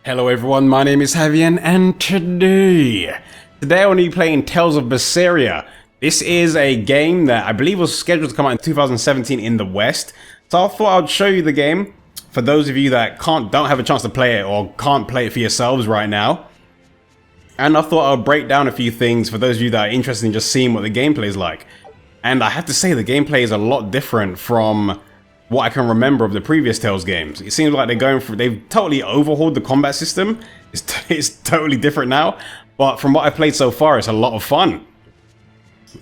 Hello everyone, my name is Havian, and today I'll be playing Tales of Berseria. This is a game that I believe was scheduled to come out in 2017 in the West. So I thought I'd show you the game for those of you that don't have a chance to play it or can't play it for yourselves right now. And I thought I'll break down a few things for those of you that are interested in just seeing what the gameplay is like. And I have to say the gameplay is a lot different from what I can remember of the previous Tales games. It seems like they've totally overhauled the combat system. It's totally different now, but from what I've played so far, it's a lot of fun.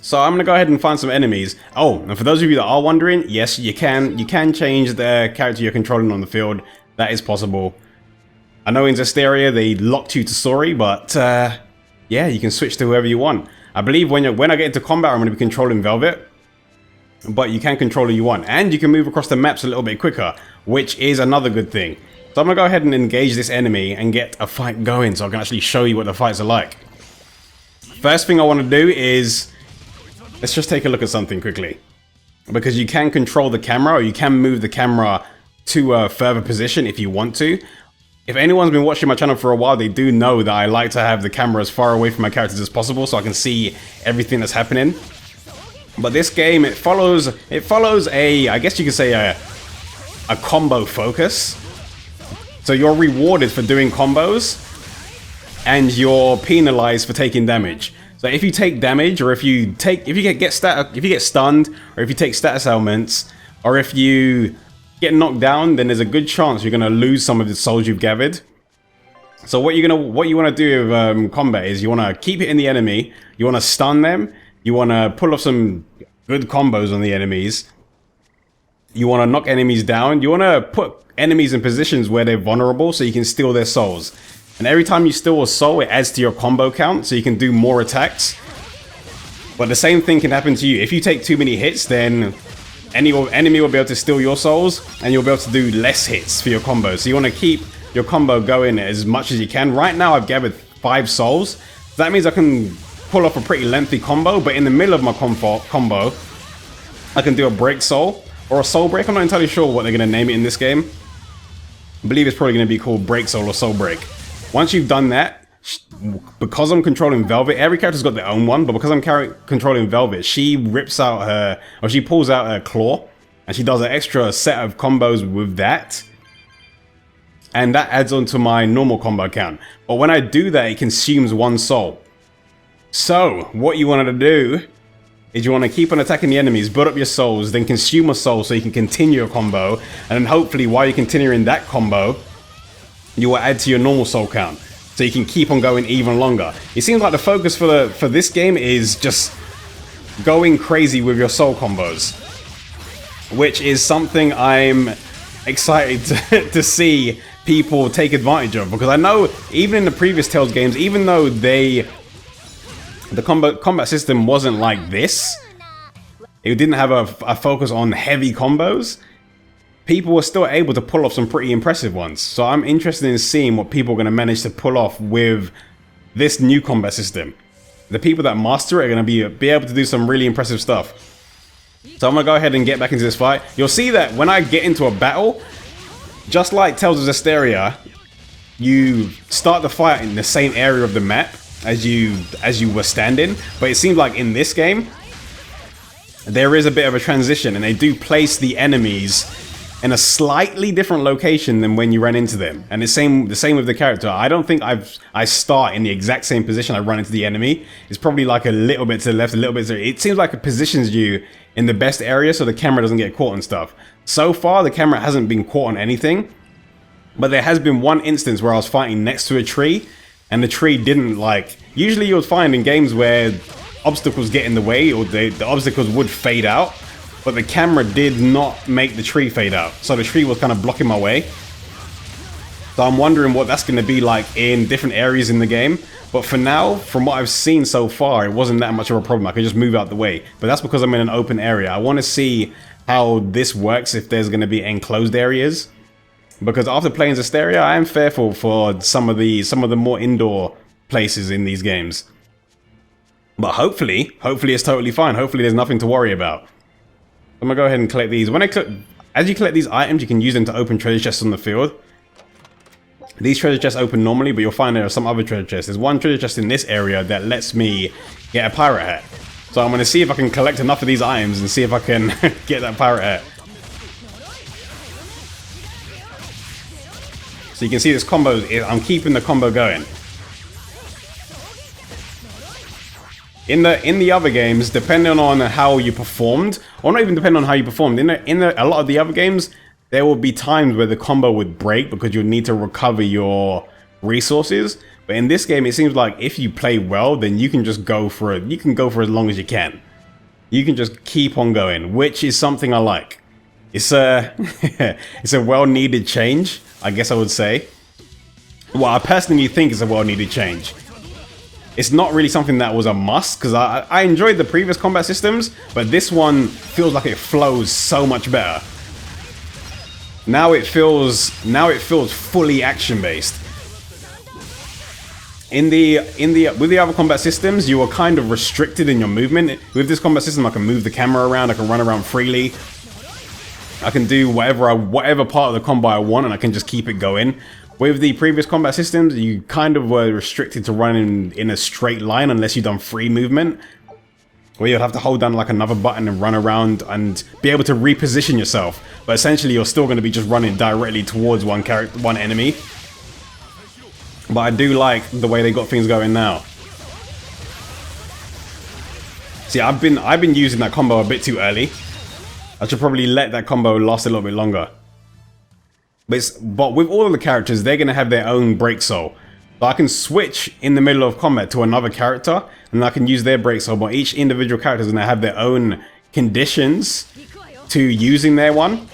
So I'm gonna go ahead and find some enemies. Oh, and for those of you that are wondering, yes, you can change the character you're controlling on the field. That is possible. I know in Zesteria they locked you to Sori, but yeah, you can switch to whoever you want. I believe when I get into combat, I'm gonna be controlling Velvet. But you can control who you want, and you can move across the maps a little bit quicker, which is another good thing. So I'm gonna go ahead and engage this enemy and get a fight going so I can actually show you what the fights are like. First thing I want to do is, let's just take a look at something quickly. Because you can control the camera, or you can move the camera to a further position if you want to. If anyone's been watching my channel for a while, they do know that I like to have the camera as far away from my characters as possible so I can see everything that's happening. But this game, it follows a, I guess you could say a combo focus. So you're rewarded for doing combos, and you're penalized for taking damage. So if you take damage, or if you get stunned, or if you take status ailments, or if you get knocked down, then there's a good chance you're gonna lose some of the souls you've gathered. So what you wanna do with combat is you wanna keep hitting the enemy, you wanna stun them. You want to pull off some good combos on the enemies. You want to knock enemies down. You want to put enemies in positions where they're vulnerable so you can steal their souls. And every time you steal a soul, it adds to your combo count so you can do more attacks. But the same thing can happen to you. If you take too many hits, then any enemy will be able to steal your souls, and you'll be able to do less hits for your combo. So you want to keep your combo going as much as you can. Right now I've gathered 5 souls. So that means I can pull off a pretty lengthy combo, but in the middle of my combo, I can do a break soul, or a soul break. I'm not entirely sure what they're going to name it in this game. I believe it's probably going to be called break soul or soul break. Once you've done that, because I'm controlling Velvet, every character's got their own one, but because I'm controlling Velvet, she pulls out her claw, and she does an extra set of combos with that. And that adds on to my normal combo count. But when I do that, it consumes 1 soul. So, what you want to do is you want to keep on attacking the enemies, build up your souls, then consume a soul so you can continue your combo, and then hopefully while you're continuing that combo, you will add to your normal soul count, so you can keep on going even longer. It seems like the focus for this game is just going crazy with your soul combos, which is something I'm excited to see people take advantage of, because I know even in the previous Tales games, even though the combat system wasn't like this, it didn't have a focus on heavy combos, people were still able to pull off some pretty impressive ones. So I'm interested in seeing what people are going to manage to pull off with this new combat system. The people that master it are going to be able to do some really impressive stuff. So I'm going to go ahead and get back into this fight. You'll see that when I get into a battle, just like Tales of Berseria, you start the fight in the same area of the map as you were standing, but it seems like in this game there is a bit of a transition, and they do place the enemies in a slightly different location than when you ran into them. And the same with the character. I don't think I start in the exact same position I run into the enemy. It's probably like a little bit to the left, a little bit to it seems like it positions you in the best area so the camera doesn't get caught and stuff. So far the camera hasn't been caught on anything, but there has been one instance where I was fighting next to a tree, and the tree didn't, like, usually you'll find in games where obstacles get in the way, or the obstacles would fade out, but the camera did not make the tree fade out, so the tree was kind of blocking my way. So I'm wondering what that's going to be like in different areas in the game, but for now, from what I've seen so far, it wasn't that much of a problem. I could just move out the way, but that's because I'm in an open area. I want to see how this works, if there's going to be enclosed areas. Because after playing Zesteria, I am fearful for some of the more indoor places in these games. But hopefully it's totally fine. Hopefully there's nothing to worry about. I'm gonna go ahead and collect these. As you collect these items, you can use them to open treasure chests on the field. These treasure chests open normally, but you'll find there are some other treasure chests. There's one treasure chest in this area that lets me get a pirate hat. So I'm going to see if I can collect enough of these items and see if I can get that pirate hat. So you can see this combo, I'm keeping the combo going. In the other games, depending on how you performed, or not even depending on how you performed, a lot of the other games, there will be times where the combo would break because you'll need to recover your resources. But in this game, it seems like if you play well, then you can just go for it. You can go for as long as you can. You can just keep on going, which is something I like. It's a it's a well-needed change, I guess I would say. Well, I personally think it's a well-needed change. It's not really something that was a must, because I enjoyed the previous combat systems, but this one feels like it flows so much better. Now it feels fully action-based. With the other combat systems, you are kind of restricted in your movement. With this combat system, I can move the camera around, I can run around freely. I can do whatever part of the combat I want, and I can just keep it going. With the previous combat systems, you kind of were restricted to running in a straight line unless you've done free movement, where you'll have to hold down like another button and run around and be able to reposition yourself. But essentially, you're still going to be just running directly towards one enemy. But I do like the way they got things going now. See, I've been using that combo a bit too early. I should probably let that combo last a little bit longer. But with all of the characters, they're going to have their own break soul. So I can switch in the middle of combat to another character, and I can use their break soul, but each individual character is going to have their own conditions to using their one.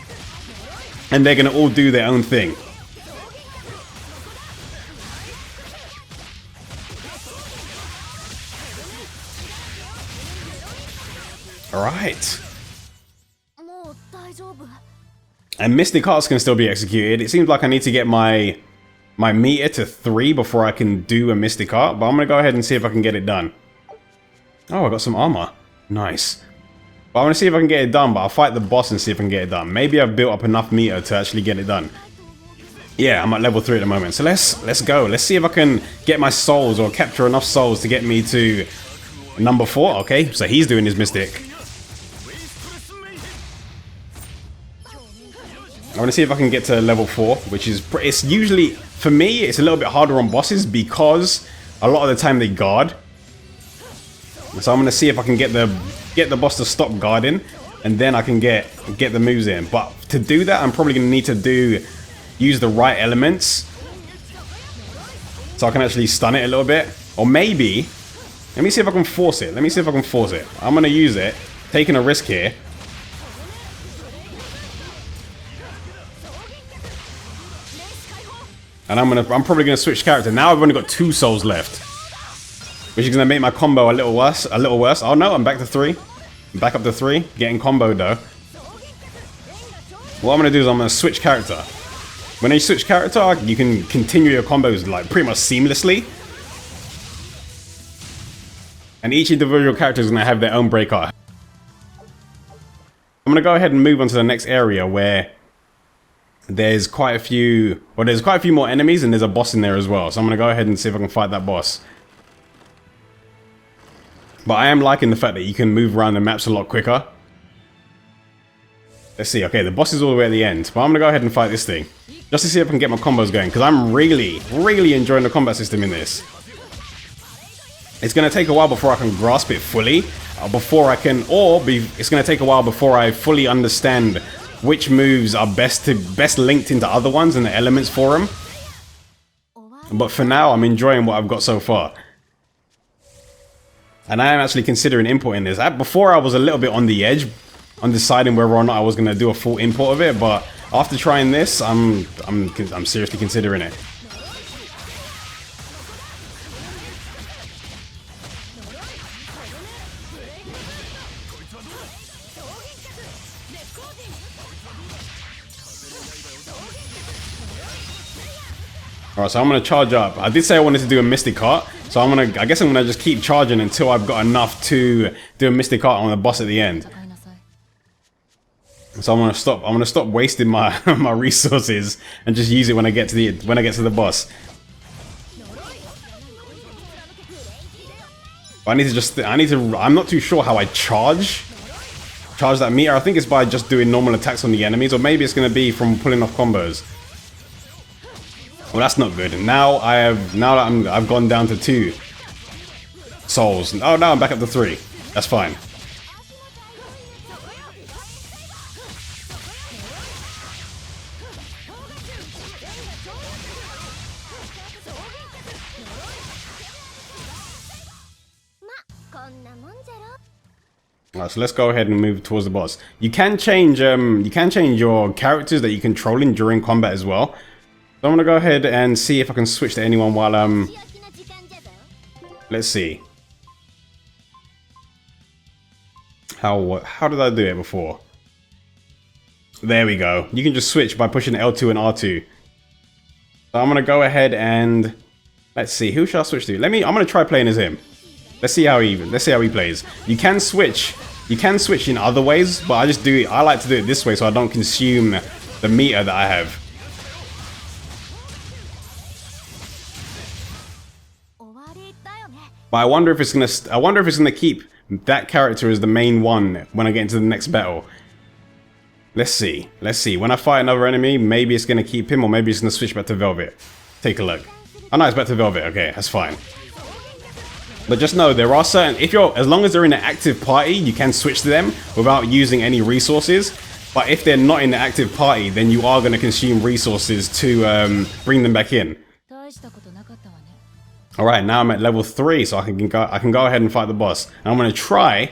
And they're going to all do their own thing. Alright. And Mystic Hearts can still be executed. It seems like I need to get my meter to 3 before I can do a Mystic Heart, but I'm going to go ahead and see if I can get it done. Oh, I got some armor. Nice. But I want to see if I can get it done, but I'll fight the boss and see if I can get it done. Maybe I've built up enough meter to actually get it done. Yeah, I'm at level 3 at the moment. So let's go. Let's see if I can get my souls or capture enough souls to get me to number 4. Okay, so he's doing his Mystic. I want to see if I can get to level 4, which is, it's usually, for me, it's a little bit harder on bosses because a lot of the time they guard. So I'm going to see if I can get the boss to stop guarding, and then I can get the moves in. But to do that, I'm probably going to need to use the right elements, so I can actually stun it a little bit. Or maybe, let me see if I can force it. I'm going to use it, taking a risk here. And I'm probably gonna switch character. Now I've only got 2 souls left, which is gonna make my combo a little worse. Oh no, I'm back to 3. I'm back up to 3, getting comboed though. What I'm gonna do is I'm gonna switch character. When you switch character, you can continue your combos like pretty much seamlessly. And each individual character is gonna have their own breakout. I'm gonna go ahead and move on to the next area where there's quite a few more enemies, and there's a boss in there as well. So I'm gonna go ahead and see if I can fight that boss. But I am liking the fact that you can move around the maps a lot quicker. Let's see. Okay, the boss is all the way at the end, but I'm gonna go ahead and fight this thing just to see if I can get my combos going, because I'm really enjoying the combat system in this. It's gonna take a while before I can grasp it fully, it's gonna take a while before I fully understand which moves are best linked into other ones and the elements for them. But for now, I'm enjoying what I've got so far. And I am actually considering importing this. Before I was a little bit on the edge, on deciding whether or not I was going to do a full import of it, but after trying this, I'm seriously considering it. Alright, so I'm gonna charge up. I did say I wanted to do a Mystic Heart, so I guess I'm gonna just keep charging until I've got enough to do a Mystic Heart on the boss at the end. So I'm gonna stop wasting my my resources and just use it when I get to the boss. I'm not too sure how I charge that meter. I think it's by just doing normal attacks on the enemies, or maybe it's gonna be from pulling off combos. Well, that's not good. And now I've gone down to 2 souls. Oh, now I'm back up to 3. That's fine. Alright, so let's go ahead and move towards the boss. You can change your characters that you're controlling during combat as well. So I'm gonna go ahead and see if I can switch to anyone while let's see. How did I do it before? There we go. You can just switch by pushing L2 and R2. So I'm gonna go ahead and let's see, who should I switch to? I'm gonna try playing as him. Let's see how he plays. You can switch in other ways, but I like to do it this way so I don't consume the meter that I have. But I wonder if it's gonna keep that character as the main one when I get into the next battle. Let's see. When I fight another enemy, maybe it's gonna keep him, or maybe it's gonna switch back to Velvet. Take a look. Oh no, it's back to Velvet. Okay, that's fine. But just know there are certain, as long as they're in an active party, you can switch to them without using any resources. But if they're not in the active party, then you are going to consume resources to bring them back in. Alright, now I'm at level 3, so I can go ahead and fight the boss. And I'm going to try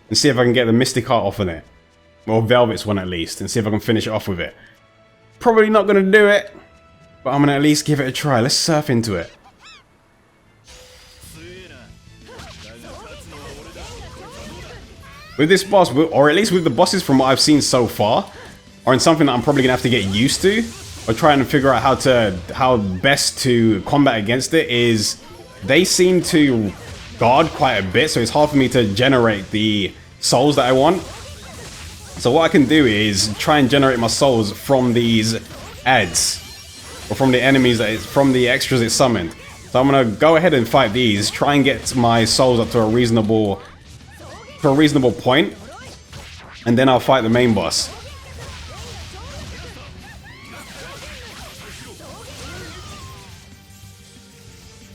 and see if I can get the Mystic Heart off of it. Or Velvet's one at least, and see if I can finish it off with it. Probably not going to do it, but I'm going to at least give it a try. Let's surf into it. With this boss, or at least with the bosses from what I've seen so far, or in something that I'm probably gonna have to get used to, or trying to figure out how best to combat against it, is they seem to guard quite a bit, so it's hard for me to generate the souls that I want. So what I can do is try and generate my souls from these ads, or from the enemies from the extras it summoned. So I'm gonna go ahead and fight these, try and get my souls up to a reasonable point, and then I'll fight the main boss.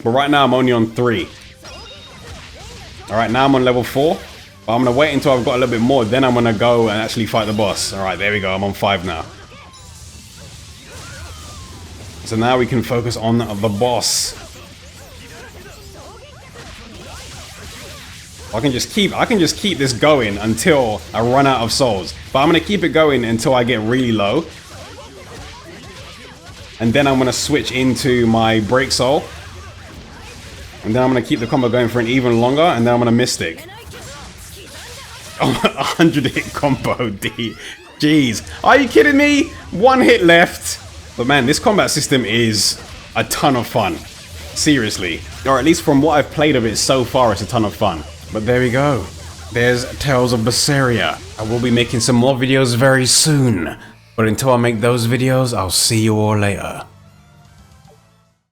But right now I'm only on 3. Alright, now I'm on level 4. But I'm gonna wait until I've got a little bit more, then I'm gonna go and actually fight the boss. Alright, there we go, I'm on 5 now. So now we can focus on the boss. I can just keep this going until I run out of souls. But I'm gonna keep it going until I get really low. And then I'm gonna switch into my break soul. And then I'm gonna keep the combo going for an even longer, and then I'm gonna Mystic. Oh, 100 hit combo, D. Jeez. Are you kidding me? 1 hit left. But man, this combat system is a ton of fun. Seriously. Or at least from what I've played of it so far, it's a ton of fun. But there we go. There's Tales of Berseria. I will be making some more videos very soon. But until I make those videos, I'll see you all later.